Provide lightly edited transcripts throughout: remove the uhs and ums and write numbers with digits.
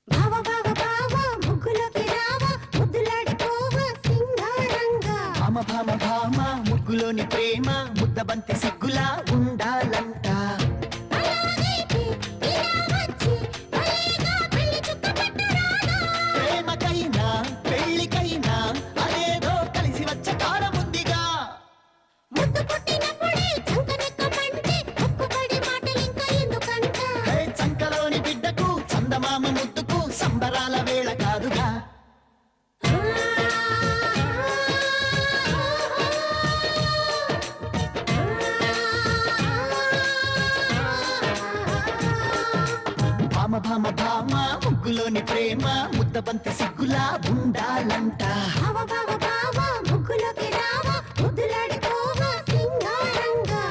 బావ బావ బావ ముగ్గులోకి రావా ముద్దులాడుకోవా సింగారంగా భామ భామ భామ ముగ్గులోని ప్రేమ ముద్దబంతి సిగ్గులా ఉండాలంట అలాగైతే ఇలా వచ్చి భలేగా పెళ్లి చుక్క పెట్టరాదా ప్రేమకైనా పెళ్లికైనా అదేదో కలిసి వచ్చే కాలముందిగా ముద్దు పుట్టినప్పుడే చంకనెక్కమంటే ఒక్కబడి మాటలింకా ఎందుకంట హే చంకలోని బిడ్డకు చందమామ ముద్దుకు సంబరాల వేళ కాదుగా భామ భామ భామ ముగ్గులోని ప్రేమ ముద్దబంతి సిగ్గులా ఉండాలంట బావ బావ బావ ముగ్గులోకి రావా ముద్దులాడుకోవా సింగారంగా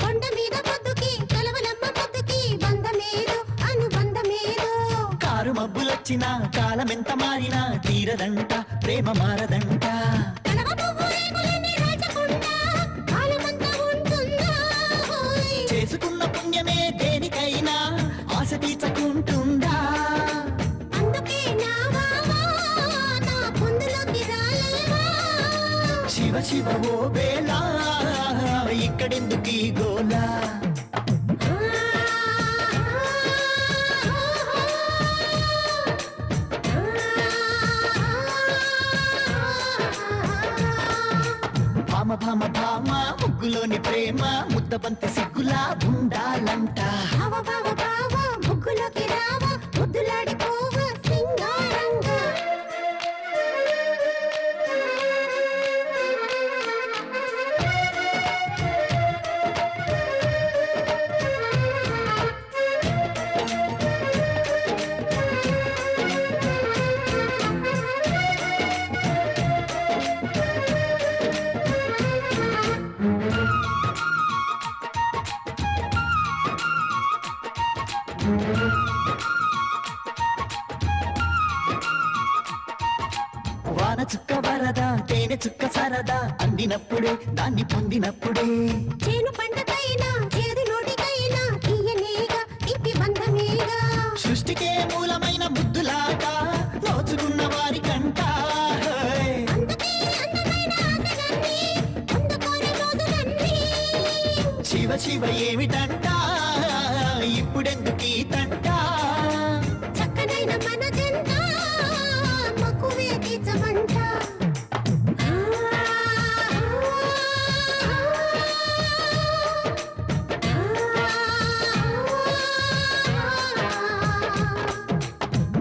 కొండ మీద పొద్దుకి కలవలమ్మ పొద్దుకి బంధమేదో అనుబంధమేదో కారు మబ్బులొచ్చినా కాలమెంత మారినా తీరదంట ప్రేమ మారదంట కలవ పువ్వు రేకులన్నీ రాచకుండా కాలమంతా ఉంటుందా హోయ్. చేసుకున్న పుణ్యమే దేనికైనా ఆశ తీర్చకుంటుందా అందుకే నా బావా నా పొందులోకి రాలేవా శివ శివ ఓ వేళ ఇక్కడెందుకీ గోలా భామ భామ భామ ముగ్గులోని ప్రేమ ముద్దబంతి సిగ్గులా ఉండాలంట బావ బావ బావ ముగ్గులోకి రావా ముద్దులాడుకోవా సింగారంగా వాన చుక్క వరద తేనె చుక్క సరదా అందినప్పుడే దాన్ని పొందినప్పుడే చేను పంటకైనా చేదు నోటికైనా తీయనేగా ఇప్పి బంధమేగా సృష్టికే మూలమైన ముద్దులాట నోచుకున్న వారి కంట అందుకే అందమైన ఆశలన్నీ అందుకోని రోజులన్నీ శివ శివ ఏమిటంట ఇప్పుడెందుకీ తంట చక్కనైన మన జంట మక్కువే తీర్చమంట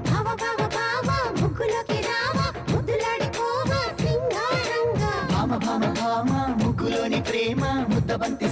బావ బావ బావ ముగ్గులోకి రావా ముద్దులాడుకోవా సింగారంగా భామ భామ భామ ముగ్గులోని ప్రేమ ముద్దబంతి